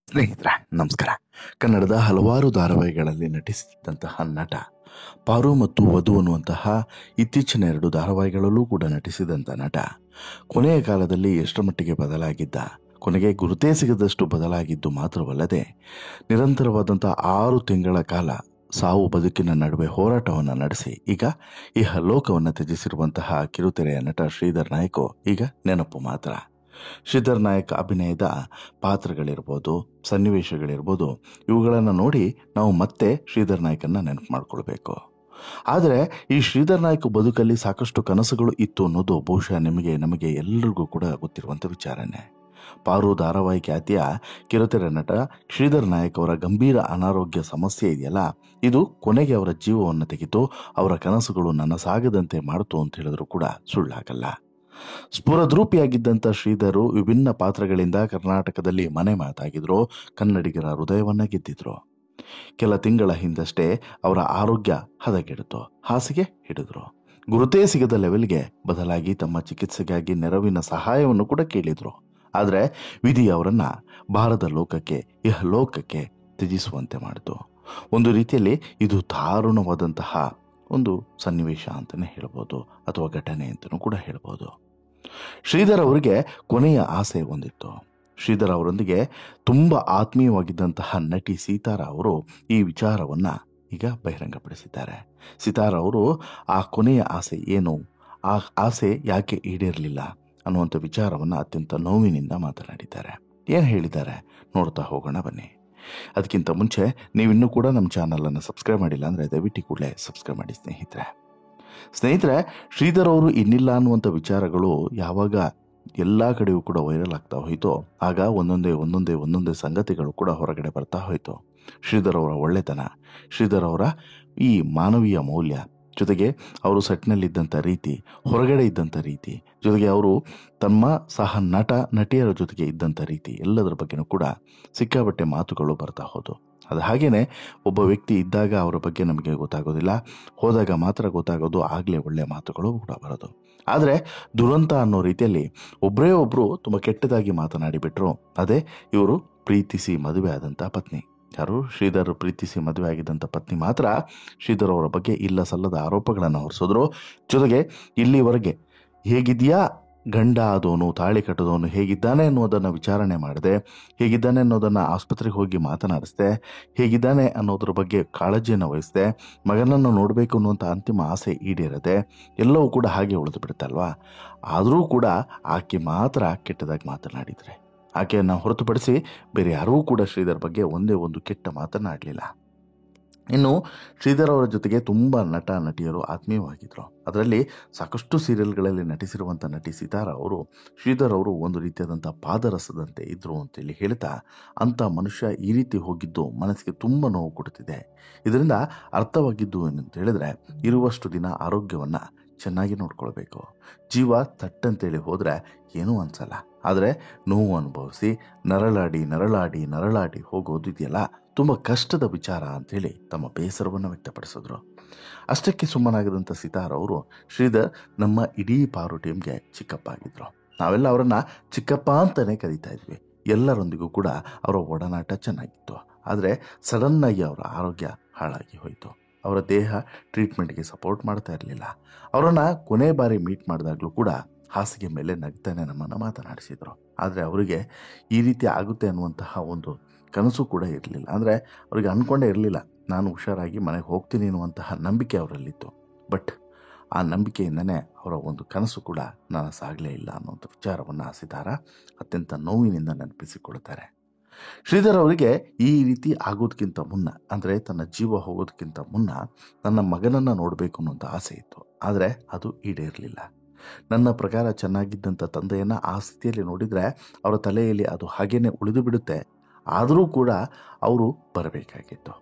ಸ್ನೇಹಿತರೆ ನಮಸ್ಕಾರ. ಕನ್ನಡದ ಹಲವಾರು ಧಾರಾವಾಹಿಗಳಲ್ಲಿ ನಟಿಸಿದಂತಹ ನಟ ಪಾರು ಮತ್ತು ವಧು ಅನ್ನುವಂತಹ ಇತ್ತೀಚಿನ 2 ಧಾರಾವಾಹಿಗಳಲ್ಲೂ ಕೂಡ ನಟಿಸಿದಂಥ ನಟ ಕೊನೆಯ ಕಾಲದಲ್ಲಿ ಎಷ್ಟರ ಮಟ್ಟಿಗೆ ಬದಲಾಗಿದ್ದ, ಕೊನೆಗೆ ಗುರುತೇ ಸಿಗದಷ್ಟು ಬದಲಾಗಿದ್ದು ಮಾತ್ರವಲ್ಲದೆ ನಿರಂತರವಾದಂಥ 6 ತಿಂಗಳ ಕಾಲ ಸಾವು ಬದುಕಿನ ನಡುವೆ ಹೋರಾಟವನ್ನು ನಡೆಸಿ ಈಗ ಲೋಕವನ್ನು ತ್ಯಜಿಸಿರುವಂತಹ ಕಿರುತೆರೆಯ ನಟ ಶ್ರೀಧರ್ ನಾಯ್ಕ ಈಗ ನೆನಪು ಮಾತ್ರ. ಶ್ರೀಧರ್ ನಾಯಕ್ ಅಭಿನಯದ ಪಾತ್ರಗಳಿರ್ಬೋದು, ಸನ್ನಿವೇಶಗಳಿರ್ಬೋದು, ಇವುಗಳನ್ನು ನೋಡಿ ನಾವು ಮತ್ತೆ ಶ್ರೀಧರ್ ನಾಯ್ಕನ್ನ ನೆನಪು ಮಾಡ್ಕೊಳ್ಬೇಕು. ಆದರೆ ಈ ಶ್ರೀಧರ್ ನಾಯ್ಕ ಬದುಕಲ್ಲಿ ಸಾಕಷ್ಟು ಕನಸುಗಳು ಇತ್ತು ಅನ್ನೋದು ಬಹುಶಃ ನಮಗೆ ಎಲ್ಲರಿಗೂ ಕೂಡ ಗೊತ್ತಿರುವಂಥ ವಿಚಾರನೇ. ಪಾರು ಧಾರಾವಾಹಿ ಖ್ಯಾತಿಯ ಕಿರುತೆರೆ ನಟ ಶ್ರೀಧರ್ ನಾಯಕ್ ಅವರ ಗಂಭೀರ ಅನಾರೋಗ್ಯ ಸಮಸ್ಯೆ ಇದೆಯಲ್ಲ, ಇದು ಕೊನೆಗೆ ಅವರ ಜೀವವನ್ನು ತೆಗೆದು ಅವರ ಕನಸುಗಳು ನನಸಾಗದಂತೆ ಮಾಡಿತು ಅಂತ ಹೇಳಿದ್ರು ಕೂಡ ಸುಳ್ಳಾಗಲ್ಲ. ಸ್ಫುರದ್ರೂಪಿಯಾಗಿದ್ದಂಥ ಶ್ರೀಧರು ವಿಭಿನ್ನ ಪಾತ್ರಗಳಿಂದ ಕರ್ನಾಟಕದಲ್ಲಿ ಮನೆ ಮಾತಾಗಿದ್ರು, ಕನ್ನಡಿಗರ ಹೃದಯವನ್ನ ಗೆದ್ದಿದ್ರು. ಕೆಲ ತಿಂಗಳ ಹಿಂದಷ್ಟೇ ಅವರ ಆರೋಗ್ಯ ಹದಗೆಡಿತು, ಹಾಸಿಗೆ ಹಿಡಿದ್ರು. ಗುರುತೇ ಸಿಗದ ಲೆವೆಲ್ಗೆ ಬದಲಾಗಿ ತಮ್ಮ ಚಿಕಿತ್ಸೆಗಾಗಿ ನೆರವಿನ ಸಹಾಯವನ್ನು ಕೂಡ ಕೇಳಿದ್ರು. ಆದರೆ ವಿಧಿ ಅವರನ್ನ ಬಾರದ ಲೋಕಕ್ಕೆ ಲೋಕಕ್ಕೆ ತ್ಯಜಿಸುವಂತೆ ಮಾಡಿತು. ಒಂದು ರೀತಿಯಲ್ಲಿ ಇದು ದಾರುಣವಾದಂತಹ ಒಂದು ಸನ್ನಿವೇಶ ಅಂತಲೇ ಹೇಳ್ಬೋದು, ಅಥವಾ ಘಟನೆ ಅಂತಲೂ ಕೂಡ ಹೇಳ್ಬೋದು. ಶ್ರೀಧರ್ ಅವರಿಗೆ ಕೊನೆಯ ಆಸೆ ಒಂದಿತ್ತು. ಶ್ರೀಧರ್ ಅವರೊಂದಿಗೆ ತುಂಬ ಆತ್ಮೀಯವಾಗಿದ್ದಂತಹ ನಟಿ ಸೀತಾರ ಅವರು ಈ ವಿಚಾರವನ್ನು ಈಗ ಬಹಿರಂಗಪಡಿಸಿದ್ದಾರೆ. ಸೀತಾರ ಅವರು ಆ ಕೊನೆಯ ಆಸೆ ಏನು, ಆ ಆಸೆ ಯಾಕೆ ಈಡೇರಲಿಲ್ಲ ಅನ್ನುವಂಥ ವಿಚಾರವನ್ನು ಅತ್ಯಂತ ನೋವಿನಿಂದ ಮಾತನಾಡಿದ್ದಾರೆ. ಏನು ಹೇಳಿದ್ದಾರೆ ನೋಡ್ತಾ ಹೋಗೋಣ ಬನ್ನಿ. ಅದಕ್ಕಿಂತ ಮುಂಚೆ ನೀವಿನ್ನೂ ಕೂಡ ನಮ್ಮ ಚಾನಲನ್ನು ಸಬ್ಸ್ಕ್ರೈಬ್ ಮಾಡಿಲ್ಲ ಅಂದರೆ ದಯವಿಟ್ಟು ಕೂಡಲೇ ಸಬ್ಸ್ಕ್ರೈಬ್ ಮಾಡಿ ಸ್ನೇಹಿತರೆ. ಶ್ರೀಧರ್ ಅವರು ಇನ್ನಿಲ್ಲ ಅನ್ನುವಂಥ ವಿಚಾರಗಳು ಯಾವಾಗ ಎಲ್ಲ ಕಡೆಯೂ ಕೂಡ ವೈರಲ್ ಆಗ್ತಾ ಹೋಯಿತು, ಆಗ ಒಂದೊಂದೇ ಸಂಗತಿಗಳು ಕೂಡ ಹೊರಗಡೆ ಬರ್ತಾ ಹೋಯಿತು. ಶ್ರೀಧರ್ ಅವರ ಒಳ್ಳೆತನ, ಶ್ರೀಧರ್ ಅವರ ಈ ಮಾನವೀಯ ಮೌಲ್ಯ, ಜೊತೆಗೆ ಅವರು ಸೆಟ್ನಲ್ಲಿದ್ದಂಥ ರೀತಿ, ಹೊರಗಡೆ ಇದ್ದಂಥ ರೀತಿ, ಜೊತೆಗೆ ಅವರು ತಮ್ಮ ಸಹ ನಟಿಯರ ಜೊತೆಗೆ ಇದ್ದಂಥ ರೀತಿ, ಎಲ್ಲದರ ಬಗ್ಗೆನೂ ಕೂಡ ಸಿಕ್ಕಾಪಟ್ಟೆ ಮಾತುಗಳು ಬರ್ತಾ ಹೋದು. ಅದು ಹಾಗೇನೆ, ಒಬ್ಬ ವ್ಯಕ್ತಿ ಇದ್ದಾಗ ಅವರ ಬಗ್ಗೆ ನಮಗೆ ಗೊತ್ತಾಗೋದಿಲ್ಲ, ಹೋದಾಗ ಮಾತ್ರ ಗೊತ್ತಾಗೋದು, ಆಗಲೇ ಒಳ್ಳೆಯ ಮಾತುಗಳು ಕೂಡ ಬರೋದು. ಆದರೆ ದುರಂತ ಅನ್ನೋ ರೀತಿಯಲ್ಲಿ ಒಬ್ಬರೇ ಒಬ್ಬರು ತುಂಬ ಕೆಟ್ಟದಾಗಿ ಮಾತನಾಡಿಬಿಟ್ರು. ಅದೇ ಇವರು ಪ್ರೀತಿಸಿ ಮದುವೆ ಆದಂಥ ಪತ್ನಿ. ಯಾರು? ಶ್ರೀಧರ್ ಪ್ರೀತಿಸಿ ಮದುವೆ ಆಗಿದ್ದಂಥ ಪತ್ನಿ ಮಾತ್ರ ಶ್ರೀಧರ್ ಅವರ ಬಗ್ಗೆ ಇಲ್ಲ ಸಲ್ಲದ ಆರೋಪಗಳನ್ನು ಹೊರಿಸಿದ್ರು. ಜೊತೆಗೆ ಇಲ್ಲಿವರೆಗೆ ಹೇಗಿದೆಯಾ ಗಂಡ ಆದವನು, ತಾಳಿ ಕಟ್ಟದವನು ಹೇಗಿದ್ದಾನೆ ಅನ್ನೋದನ್ನು ವಿಚಾರಣೆ ಮಾಡಿದೆ, ಹೇಗಿದ್ದಾನೆ ಅನ್ನೋದನ್ನು ಆಸ್ಪತ್ರೆಗೆ ಹೋಗಿ ಮಾತನಾಡಿಸ್ದೆ, ಹೇಗಿದ್ದಾನೆ ಅನ್ನೋದ್ರ ಬಗ್ಗೆ ಕಾಳಜಿಯನ್ನು ವಹಿಸಿದೆ, ಮಗನನ್ನು ನೋಡಬೇಕು ಅನ್ನುವಂಥ ಅಂತಿಮ ಆಸೆ ಈಡೇರದೆ ಎಲ್ಲವೂ ಕೂಡ ಹಾಗೆ ಉಳಿದು ಬಿಡುತ್ತಲ್ವಾ. ಆದರೂ ಕೂಡ ಆಕೆ ಮಾತ್ರ ಕೆಟ್ಟದಾಗಿ ಮಾತನಾಡಿದರೆ, ಆಕೆಯನ್ನು ಹೊರತುಪಡಿಸಿ ಬೇರೆ ಯಾರೂ ಕೂಡ ಶ್ರೀಧರ್ ಬಗ್ಗೆ ಒಂದೇ ಒಂದು ಕೆಟ್ಟ ಮಾತನಾಡಲಿಲ್ಲ. ಇನ್ನು ಶ್ರೀಧರ್ ಅವರ ಜೊತೆಗೆ ತುಂಬ ನಟ ನಟಿಯರು ಆತ್ಮೀಯವಾಗಿದ್ದರು. ಅದರಲ್ಲಿ ಸಾಕಷ್ಟು ಸೀರಿಯಲ್ಗಳಲ್ಲಿ ನಟಿಸಿರುವಂಥ ನಟಿ ಸಿತಾರ ಅವರು ಶ್ರೀಧರ್ ಅವರು ಒಂದು ರೀತಿಯಾದಂಥ ಪಾದರಸದಂತೆ ಇದ್ದರು ಅಂತೇಳಿ ಹೇಳ್ತಾ, ಅಂಥ ಮನುಷ್ಯ ಈ ರೀತಿ ಹೋಗಿದ್ದು ಮನಸ್ಸಿಗೆ ತುಂಬ ನೋವು ಕೊಡುತ್ತಿದೆ. ಇದರಿಂದ ಅರ್ಥವಾಗಿದ್ದು ಏನಂತ ಹೇಳಿದ್ರೆ, ಇರುವಷ್ಟು ದಿನ ಆರೋಗ್ಯವನ್ನು ಚೆನ್ನಾಗಿ ನೋಡ್ಕೊಳ್ಬೇಕು. ಜೀವ ತಟ್ಟಂತೇಳಿ ಹೋದರೆ ಏನೂ ಅನಿಸಲ್ಲ, ಆದರೆ ನೋವು ಅನುಭವಿಸಿ ನರಳಾಡಿ ಹೋಗೋದು ಇದೆಯಲ್ಲ, ತುಂಬ ಕಷ್ಟದ ವಿಚಾರ ಅಂಥೇಳಿ ತಮ್ಮ ಬೇಸರವನ್ನು ವ್ಯಕ್ತಪಡಿಸಿದ್ರು. ಅಷ್ಟಕ್ಕೆ ಸುಮ್ಮನಾಗದಂಥ ಸಿತಾರ ಅವರು, ಶ್ರೀಧರ್ ನಮ್ಮ ಇಡೀ ಪಾರು ಟೀಮ್ಗೆ ಚಿಕ್ಕಪ್ಪ ಆಗಿದ್ರು. ನಾವೆಲ್ಲ ಅವರನ್ನು ಚಿಕ್ಕಪ್ಪ ಅಂತಲೇ ಕರೀತಾ ಇದ್ವಿ. ಎಲ್ಲರೊಂದಿಗೂ ಕೂಡ ಅವರ ಒಡನಾಟ ಚೆನ್ನಾಗಿತ್ತು. ಆದರೆ ಸಡನ್ನಾಗಿ ಅವರ ಆರೋಗ್ಯ ಹಾಳಾಗಿ ಹೋಯಿತು. ಅವರ ದೇಹ ಟ್ರೀಟ್ಮೆಂಟ್ಗೆ ಸಪೋರ್ಟ್ ಮಾಡ್ತಾ ಇರಲಿಲ್ಲ. ಅವರನ್ನು ಕೊನೆ ಬಾರಿ ಮೀಟ್ ಮಾಡಿದಾಗಲೂ ಕೂಡ ಹಾಸಿಗೆ ಮೇಲೆ ನಗ್ತಾನೆ ನಮ್ಮನ್ನು ಮಾತನಾಡಿಸಿದರು. ಆದರೆ ಅವರಿಗೆ ಈ ರೀತಿ ಆಗುತ್ತೆ ಅನ್ನುವಂತಹ ಒಂದು ಕನಸು ಕೂಡ ಇರಲಿಲ್ಲ. ಅಂದರೆ ಅವರಿಗೆ ಅಂದ್ಕೊಂಡೇ ಇರಲಿಲ್ಲ, ನಾನು ಹುಷಾರಾಗಿ ಮನೆಗೆ ಹೋಗ್ತೀನಿ ಅನ್ನುವಂತಹ ನಂಬಿಕೆ ಅವರಲ್ಲಿತ್ತು. ಬಟ್ ಆ ನಂಬಿಕೆಯಿಂದನೇ ಅವರ ಒಂದು ಕನಸು ಕೂಡ ನನಸಾಗಲೇ ಇಲ್ಲ ಅನ್ನುವಂಥ ವಿಚಾರವನ್ನು ಸಿತಾರ ಅತ್ಯಂತ ನೋವಿನಿಂದ ನೆನಪಿಸಿಕೊಳ್ತಾರೆ. ಶ್ರೀಧರ್ ಅವರಿಗೆ ಈ ರೀತಿ ಆಗೋದಕ್ಕಿಂತ ಮುನ್ನ, ಅಂದರೆ ತನ್ನ ಜೀವ ಹೋಗೋದಕ್ಕಿಂತ ಮುನ್ನ ನನ್ನ ಮಗನನ್ನು ನೋಡಬೇಕು ಅನ್ನೋಂಥ ಆಸೆ ಇತ್ತು. ಆದರೆ ಅದು ಈಡೇರಲಿಲ್ಲ. ನನ್ನ ಪ್ರಕಾರ ಚೆನ್ನಾಗಿದ್ದಂಥ ತಂದೆಯನ್ನು ಆ ಸ್ಥಿತಿಯಲ್ಲಿ ನೋಡಿದರೆ ಅವರ ತಲೆಯಲ್ಲಿ ಅದು ಹಾಗೇನೆ ಉಳಿದು ಬಿಡುತ್ತೆ. ಆದರೂ ಕೂಡ ಅವರು ಬರಬೇಕಾಗಿತ್ತು.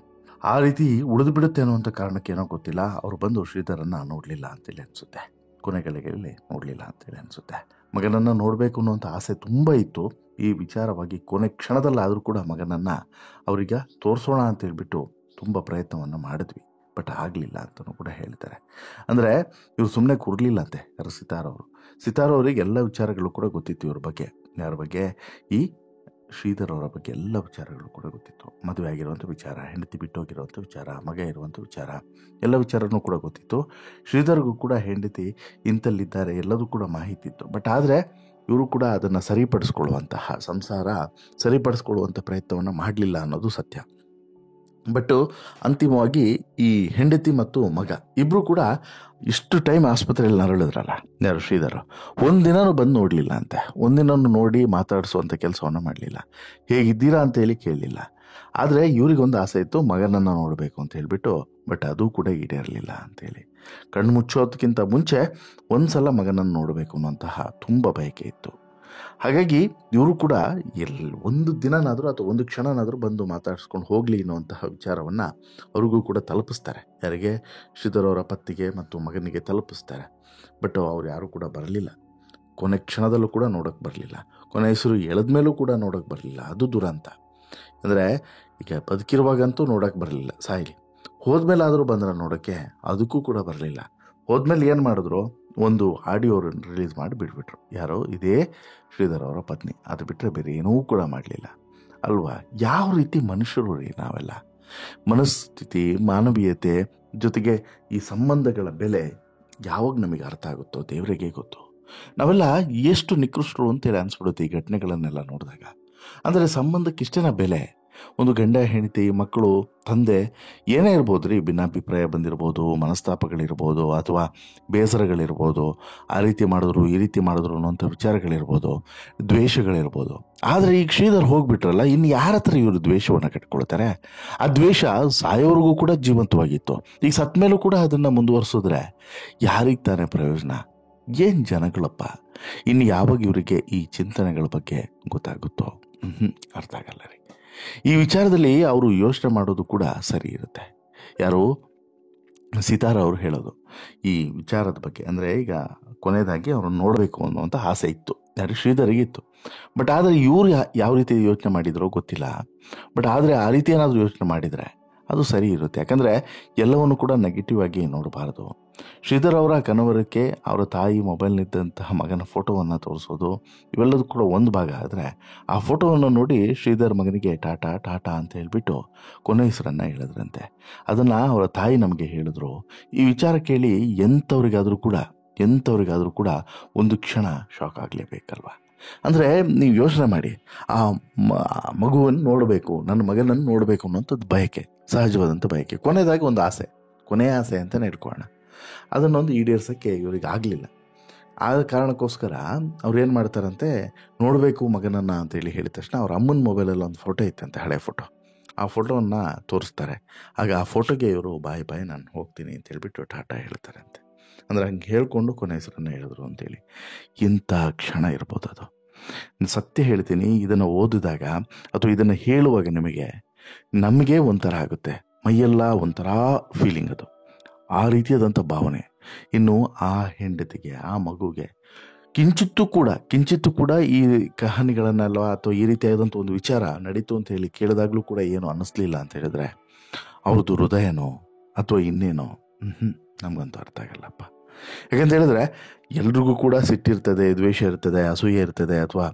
ಆ ರೀತಿ ಉಳಿದು ಬಿಡುತ್ತೆ ಅನ್ನುವಂಥ ಕಾರಣಕ್ಕೇನೋ ಗೊತ್ತಿಲ್ಲ, ಅವರು ಬಂದು ಶ್ರೀಧರನ್ನು ನೋಡಲಿಲ್ಲ ಅಂತೇಳಿ ಅನಿಸುತ್ತೆ. ಕೊನೆಗಳಿಗೆ ನೋಡಲಿಲ್ಲ ಅಂತೇಳಿ ಅನಿಸುತ್ತೆ. ಮಗನನ್ನು ನೋಡಬೇಕು ಅನ್ನುವಂಥ ಆಸೆ ತುಂಬ ಇತ್ತು. ಈ ವಿಚಾರವಾಗಿ ಕೊನೆ ಕ್ಷಣದಲ್ಲಾದರೂ ಕೂಡ ಮಗನನ್ನು ಅವರಿಗೆ ತೋರಿಸೋಣ ಅಂತೇಳ್ಬಿಟ್ಟು ತುಂಬ ಪ್ರಯತ್ನವನ್ನು ಮಾಡಿದ್ವಿ. ಬಟ್ ಆಗಲಿಲ್ಲ ಅಂತಲೂ ಕೂಡ ಹೇಳ್ತಾರೆ. ಅಂದರೆ ಇವರು ಸುಮ್ಮನೆ ಕೂರಲಿಲ್ಲ ಅಂತೆ ಯಾರು ಸಿತಾರ ಅವರು. ಸಿತಾರ ಅವರಿಗೆ ಎಲ್ಲ ವಿಚಾರಗಳು ಕೂಡ ಗೊತ್ತಿತ್ತು ಇವ್ರ ಬಗ್ಗೆ. ಯಾರ ಬಗ್ಗೆ? ಈ ಶ್ರೀಧರ್ ಅವರ ಬಗ್ಗೆ ಎಲ್ಲ ವಿಚಾರಗಳು ಕೂಡ ಗೊತ್ತಿತ್ತು. ಮದುವೆ ಆಗಿರುವಂಥ ವಿಚಾರ, ಹೆಂಡತಿ ಬಿಟ್ಟೋಗಿರುವಂಥ ವಿಚಾರ, ಮಗ ಇರುವಂಥ ವಿಚಾರ, ಎಲ್ಲ ವಿಚಾರನೂ ಕೂಡ ಗೊತ್ತಿತ್ತು. ಶ್ರೀಧರ್ಗೂ ಕೂಡ ಹೆಂಡತಿ ಇಂಥಲ್ಲಿದ್ದಾರೆ ಎಲ್ಲದೂ ಕೂಡ ಮಾಹಿತಿ ಇತ್ತು. ಬಟ್ ಆದರೆ ಇವರು ಕೂಡ ಅದನ್ನು ಸಂಸಾರ ಸರಿಪಡಿಸ್ಕೊಳ್ಳುವಂಥ ಪ್ರಯತ್ನವನ್ನು ಮಾಡಲಿಲ್ಲ ಅನ್ನೋದು ಸತ್ಯ. ಬಟ್ ಅಂತಿಮವಾಗಿ ಈ ಹೆಂಡತಿ ಮತ್ತು ಮಗ ಇಬ್ಬರು ಕೂಡ ಇಷ್ಟು ಟೈಮ್ ಆಸ್ಪತ್ರೆಯಲ್ಲಿ ನರಳಿದ್ರಲ್ಲ, ಯಾರು ಶ್ರೀಧರ್, ಒಂದಿನೂ ಬಂದು ನೋಡಲಿಲ್ಲ ಅಂತೆ. ಒಂದಿನೂ ನೋಡಿ ಮಾತಾಡಿಸುವಂಥ ಕೆಲಸವನ್ನು ಮಾಡಲಿಲ್ಲ, ಹೇಗಿದ್ದೀರಾ ಅಂತ ಹೇಳಿ ಕೇಳಲಿಲ್ಲ. ಆದರೆ ಇವರಿಗೊಂದು ಆಸೆ ಇತ್ತು, ಮಗನನ್ನು ನೋಡಬೇಕು ಅಂತ ಹೇಳ್ಬಿಟ್ಟು. ಬಟ್ ಅದು ಕೂಡ ಈಡೇರಲಿಲ್ಲ ಅಂತೇಳಿ. ಕಣ್ಣು ಮುಚ್ಚೋದಕ್ಕಿಂತ ಮುಂಚೆ ಒಂದು ಸಲ ಮಗನನ್ನು ನೋಡಬೇಕು ಅನ್ನುವಂತಹ ತುಂಬ ಬಯಕೆ ಇತ್ತು. ಹಾಗಾಗಿ ಇವರು ಕೂಡ ಒಂದು ದಿನನಾದರೂ ಅಥವಾ ಒಂದು ಕ್ಷಣನಾದರೂ ಬಂದು ಮಾತಾಡಿಸ್ಕೊಂಡು ಹೋಗಲಿ ಅನ್ನುವಂತಹ ವಿಚಾರವನ್ನು ಅವ್ರಿಗೂ ಕೂಡ ತಲುಪಿಸ್ತಾರೆ. ಯಾರಿಗೆ? ಶ್ರೀಧರ್ ಅವರ ಪತ್ನಿಗೆ ಮತ್ತು ಮಗನಿಗೆ ತಲುಪಿಸ್ತಾರೆ. ಬಟ್ ಅವ್ರು ಯಾರೂ ಕೂಡ ಬರಲಿಲ್ಲ. ಕೊನೆ ಕ್ಷಣದಲ್ಲೂ ಕೂಡ ನೋಡೋಕ್ಕೆ ಬರಲಿಲ್ಲ. ಕೊನೆ ಹೆಸರು ಎಳೆದ ಮೇಲೂ ಕೂಡ ನೋಡೋಕ್ಕೆ ಬರಲಿಲ್ಲ. ಅದು ದುರಂತ. ಅಂದರೆ ಈಗ ಬದುಕಿರುವಾಗಂತೂ ನೋಡೋಕ್ಕೆ ಬರಲಿಲ್ಲ, ಸಾಯಿಲಿ. ಹೋದ್ಮೇಲಾದರೂ ಬಂದ್ರೆ ನೋಡೋಕ್ಕೆ ಅದಕ್ಕೂ ಕೂಡ ಬರಲಿಲ್ಲ. ಹೋದ್ಮೇಲೆ ಏನು ಮಾಡಿದ್ರು, ಒಂದು ಆಡಿಯೋ ರಿಲೀಸ್ ಮಾಡಿ ಬಿಟ್ಬಿಟ್ರು. ಯಾರೋ? ಇದೇ ಶ್ರೀಧರ್ ಅವರ ಪತ್ನಿ. ಅದು ಬಿಟ್ಟರೆ ಬೇರೆ ಏನೂ ಕೂಡ ಮಾಡಲಿಲ್ಲ ಅಲ್ವಾ? ಯಾವ ರೀತಿ ಮನುಷ್ಯರು ರೀ ನಾವೆಲ್ಲ! ಮನಸ್ಥಿತಿ, ಮಾನವೀಯತೆ ಜೊತೆಗೆ ಈ ಸಂಬಂಧಗಳ ಬೆಲೆ ಯಾವಾಗ ನಮಗೆ ಅರ್ಥ ಆಗುತ್ತೋ ದೇವರಿಗೆ ಗೊತ್ತು. ನಾವೆಲ್ಲ ಎಷ್ಟು ನಿಕೃಷ್ಟರು ಅಂತೇಳಿ ಅನಿಸ್ಬಿಡುತ್ತೆ ಈ ಘಟನೆಗಳನ್ನೆಲ್ಲ ನೋಡಿದಾಗ. ಅಂದರೆ ಸಂಬಂಧಕ್ಕೆ ಇಷ್ಟೇನ ಬೆಲೆ? ಒಂದು ಗಂಡ ಹೆಂಡತಿ, ಮಕ್ಕಳು, ತಂದೆ, ಏನೇ ಇರ್ಬೋದು ರೀ, ಭಿನ್ನಾಭಿಪ್ರಾಯ ಬಂದಿರ್ಬೋದು, ಮನಸ್ತಾಪಗಳಿರ್ಬೋದು, ಅಥವಾ ಬೇಸರಗಳಿರ್ಬೋದು, ಆ ರೀತಿ ಮಾಡಿದ್ರು ಈ ರೀತಿ ಮಾಡಿದ್ರು ಅನ್ನೋಂಥ ವಿಚಾರಗಳಿರ್ಬೋದು, ದ್ವೇಷಗಳಿರ್ಬೋದು. ಆದರೆ ಈಗ ಶ್ರೀಧರ್ ಹೋಗ್ಬಿಟ್ರಲ್ಲ, ಇನ್ನು ಯಾರ ಹತ್ರ ಇವರು ದ್ವೇಷವನ್ನು ಕಟ್ಕೊಳ್ತಾರೆ? ಆ ದ್ವೇಷ ಸಾಯೋವರೆಗೂ ಕೂಡ ಜೀವಂತವಾಗಿತ್ತು. ಈಗ ಸತ್ತ ಮೇಲೂ ಕೂಡ ಅದನ್ನು ಮುಂದುವರಿಸಿದ್ರೆ ಯಾರಿಗೆ ತಾನೇ ಪ್ರಯೋಜನ? ಏನು ಜನಗಳಪ್ಪ! ಇನ್ನು ಯಾವಾಗ ಇವರಿಗೆ ಈ ಚಿಂತನೆಗಳ ಬಗ್ಗೆ ಗೊತ್ತಾಗುತ್ತೋ ಅರ್ಥ ಆಗಲ್ಲ ರೀ. ಈ ವಿಚಾರದಲ್ಲಿ ಅವರು ಯೋಚನೆ ಮಾಡೋದು ಕೂಡ ಸರಿ ಇರುತ್ತೆ. ಯಾರು? ಸಿತಾರ ಅವರು ಹೇಳೋದು ಈ ವಿಚಾರದ ಬಗ್ಗೆ. ಅಂದರೆ ಈಗ ಕೊನೆಯದಾಗಿ ಅವ್ರನ್ನ ನೋಡಬೇಕು ಅನ್ನುವಂಥ ಆಸೆ ಇತ್ತು, ಯಾರು? ಶ್ರೀಧರಿಗೆ ಇತ್ತು. ಬಟ್ ಆದರೆ ಇವರು ಯಾವ ರೀತಿ ಯೋಚನೆ ಮಾಡಿದ್ರೋ ಗೊತ್ತಿಲ್ಲ. ಬಟ್ ಆದರೆ ಆ ರೀತಿ ಏನಾದರೂ ಯೋಚನೆ ಮಾಡಿದರೆ ಅದು ಸರಿ ಇರುತ್ತೆ. ಯಾಕಂದರೆ ಎಲ್ಲವನ್ನು ಕೂಡ ನೆಗೆಟಿವ್ ಆಗಿ ನೋಡಬಾರದು. ಶ್ರೀಧರ್ ಅವರ ಕನವರಕ್ಕೆ ಅವರ ತಾಯಿ ಮೊಬೈಲ್ನಿದ್ದಂತಹ ಮಗನ ಫೋಟೋವನ್ನು ತೋರಿಸೋದು ಇವೆಲ್ಲದೂ ಕೂಡ ಒಂದು ಭಾಗ. ಆದರೆ ಆ ಫೋಟೋವನ್ನು ನೋಡಿ ಶ್ರೀಧರ್ ಮಗನಿಗೆ ಟಾಟಾ ಟಾಟಾ ಅಂತ ಹೇಳಿಬಿಟ್ಟು ಕೊನೆ ಹೆಸರನ್ನು ಹೇಳಿದ್ರಂತೆ. ಅದನ್ನು ಅವರ ತಾಯಿ ನಮಗೆ ಹೇಳಿದ್ರು. ಈ ವಿಚಾರ ಕೇಳಿ ಎಂಥವ್ರಿಗಾದರೂ ಕೂಡ ಒಂದು ಕ್ಷಣ ಶಾಕ್ ಆಗಲೇಬೇಕಲ್ವ? ಅಂದರೆ ನೀವು ಯೋಚನೆ ಮಾಡಿ, ಆ ಮಗುವನ್ನು ನೋಡಬೇಕು, ನನ್ನ ಮಗನನ್ನು ನೋಡಬೇಕು ಅನ್ನೋಂಥದ್ದು ಬಯಕೆ, ಸಹಜವಾದಂಥ ಬಯಕೆ. ಕೊನೆಯದಾಗಿ ಒಂದು ಆಸೆ, ಕೊನೆಯ ಆಸೆ ಅಂತಲೇ ಇಟ್ಕೊಳ್ಳೋಣ. ಅದನ್ನೊಂದು ಈಡೇರ್ಸೋಕ್ಕೆ ಇವರಿಗೆ ಆಗಲಿಲ್ಲ. ಆದ ಕಾರಣಕ್ಕೋಸ್ಕರ ಅವ್ರು ಏನು ಮಾಡ್ತಾರಂತೆ, ನೋಡಬೇಕು ಮಗನನ್ನು ಅಂತೇಳಿ ಹೇಳಿದ ತಕ್ಷಣ ಅವ್ರ ಅಮ್ಮನ ಮೊಬೈಲಲ್ಲಿ ಒಂದು ಫೋಟೋ ಇತ್ತಂತೆ, ಹಳೆ ಫೋಟೋ. ಆ ಫೋಟೋವನ್ನು ತೋರಿಸ್ತಾರೆ. ಆಗ ಆ ಫೋಟೋಗೆ ಇವರು ಬಾಯ್ ನಾನು ಹೋಗ್ತೀನಿ ಅಂತ ಹೇಳ್ಬಿಟ್ಟು ಟಾಟಾ ಹೇಳ್ತಾರಂತೆ. ಅಂದರೆ ಹಂಗೆ ಹೇಳ್ಕೊಂಡು ಕೊನೆ ಹೆಸರನ್ನು ಹೇಳಿದ್ರು ಅಂತೇಳಿ. ಇಂಥ ಕ್ಷಣ ಇರ್ಬೋದು ಅದು. ಸತ್ಯ ಹೇಳ್ತೀನಿ, ಇದನ್ನು ಓದಿದಾಗ ಅಥವಾ ಇದನ್ನು ಹೇಳುವಾಗ ನಮಗೆ ಒಂಥರ ಆಗುತ್ತೆ, ಮೈಯೆಲ್ಲ ಒಂಥರ ಫೀಲಿಂಗ್, ಅದು ಆ ರೀತಿಯಾದಂಥ ಭಾವನೆ. ಇನ್ನು ಆ ಹೆಂಡತಿಗೆ, ಆ ಮಗುಗೆ ಕಿಂಚಿತ್ತೂ ಕೂಡ ಈ ಕಹಾನಿಗಳನ್ನೆಲ್ಲ ಅಥವಾ ಈ ರೀತಿಯಾದಂಥ ಒಂದು ವಿಚಾರ ನಡೀತು ಅಂತ ಹೇಳಿ ಕೇಳಿದಾಗಲೂ ಕೂಡ ಏನು ಅನ್ನಿಸ್ಲಿಲ್ಲ ಅಂತ ಹೇಳಿದ್ರೆ ಅವ್ರದ್ದು ಹೃದಯನೋ ಅಥವಾ ಇನ್ನೇನೋ ನಮಗಂತೂ ಅರ್ಥ ಆಗಲ್ಲಪ್ಪ. ಯಾಕಂತ ಹೇಳಿದ್ರೆ ಎಲ್ರಿಗೂ ಕೂಡ ಸಿಟ್ಟಿರ್ತದೆ, ದ್ವೇಷ ಇರ್ತದೆ, ಅಸೂಯೆ ಇರ್ತದೆ, ಅಥವಾ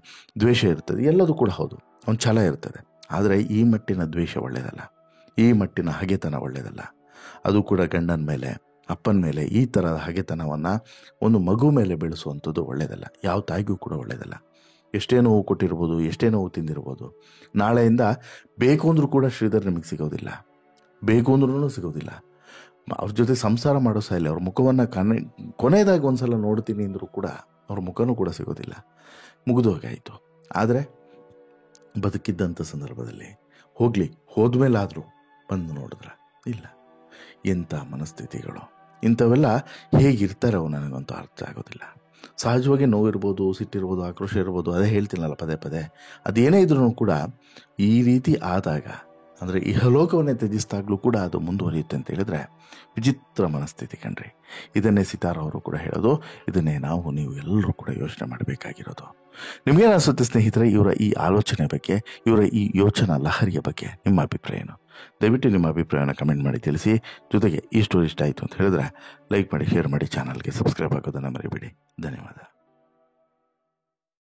ದ್ವೇಷ ಇರ್ತದೆ, ಎಲ್ಲದೂ ಕೂಡ ಹೌದು, ಒಂದು ಛಲ ಇರ್ತದೆ. ಆದರೆ ಈ ಮಟ್ಟಿನ ದ್ವೇಷ ಒಳ್ಳೆಯದಲ್ಲ, ಈ ಮಟ್ಟಿನ ಹಗೆತನ ಒಳ್ಳೆಯದಲ್ಲ. ಅದು ಕೂಡ ಗಂಡನ ಮೇಲೆ, ಅಪ್ಪನ ಮೇಲೆ ಈ ಥರದ ಹಗೆತನವನ್ನು ಒಂದು ಮಗು ಮೇಲೆ ಬೆಳೆಸುವಂಥದ್ದು ಒಳ್ಳೆಯದಲ್ಲ. ಯಾವ ತಾಯಿಗೂ ಕೂಡ ಒಳ್ಳೆಯದಲ್ಲ. ಎಷ್ಟೇ ನೋವು ಕೊಟ್ಟಿರ್ಬೋದು, ಎಷ್ಟೇ ನೋವು ತಿಂದಿರ್ಬೋದು, ನಾಳೆಯಿಂದ ಬೇಕು ಅಂದರೂ ಕೂಡ ಶ್ರೀಧರ್ ನಿಮಗೆ ಸಿಗೋದಿಲ್ಲ, ಬೇಕು ಅಂದ್ರೂ ಸಿಗೋದಿಲ್ಲ. ಅವ್ರ ಜೊತೆ ಸಂಸಾರ ಮಾಡೋ ಸಾಯಿಲ್ಲ. ಅವ್ರ ಮುಖವನ್ನು ಕೊನೆಯದಾಗಿ ಒಂದು ಸಲ ನೋಡ್ತೀನಿ ಅಂದರೂ ಕೂಡ ಅವ್ರ ಮುಖನೂ ಕೂಡ ಸಿಗೋದಿಲ್ಲ, ಮುಗಿದು ಹೋಗಾಯಿತು. ಆದರೆ ಬದುಕಿದ್ದಂಥ ಸಂದರ್ಭದಲ್ಲಿ ಹೋದ್ಮೇಲಾದರೂ ಬಂದು ನೋಡಿದ್ರ ಇಲ್ಲ. ಎಂಥ ಮನಸ್ಥಿತಿಗಳು, ಇಂಥವೆಲ್ಲ ಹೇಗಿರ್ತಾರೆ ಅವು ನನಗಂತೂ ಅರ್ಥ ಆಗೋದಿಲ್ಲ. ಸಹಜವಾಗಿ ನೋವಿರ್ಬೋದು, ಸಿಟ್ಟಿರ್ಬೋದು, ಆಕ್ರೋಶ ಇರ್ಬೋದು, ಅದೇ ಹೇಳ್ತೀನಲ್ಲ ಪದೇ ಅದೇನೇ ಇದ್ರೂ ಕೂಡ ಈ ರೀತಿ ಆದಾಗ, ಅಂದರೆ ಇಹಲೋಕವನ್ನೇ ತ್ಯಜಿಸಿದಾಗಲೂ ಕೂಡ ಅದು ಮುಂದುವರಿಯುತ್ತೆ ಅಂತ ಹೇಳಿದ್ರೆ ವಿಚಿತ್ರ ಮನಸ್ಥಿತಿ ಕಣ್ರಿ. ಇದನ್ನೇ ಸಿತಾರ ಅವರು ಕೂಡ ಹೇಳೋದು, ಇದನ್ನೇ ನೀವು ಎಲ್ಲರೂ ಕೂಡ ಯೋಚನೆ ಮಾಡಬೇಕಾಗಿರೋದು. ನಿಮಗೇನು ಅನಿಸುತ್ತೆ ಸ್ನೇಹಿತರೆ ಇವರ ಈ ಆಲೋಚನೆ ಬಗ್ಗೆ, ಇವರ ಈ ಯೋಚನಾ ಲಹರಿಯ ಬಗ್ಗೆ ನಿಮ್ಮ ಅಭಿಪ್ರಾಯ ಏನು? ದಯವಿಟ್ಟು ನಿಮ್ಮ ಅಭಿಪ್ರಾಯನ ಕಮೆಂಟ್ ಮಾಡಿ ತಿಳಿಸಿ. ಜೊತೆಗೆ ಈ ಸ್ಟೋರಿ ಇಷ್ಟ ಆಯಿತು ಅಂತ ಹೇಳಿದ್ರೆ ಲೈಕ್ ಮಾಡಿ, ಶೇರ್ ಮಾಡಿ, ಚಾನಲ್ಗೆ ಸಬ್ಸ್ಕ್ರೈಬ್ ಆಗೋದನ್ನು ಮರಿಬೇಡಿ. ಧನ್ಯವಾದ.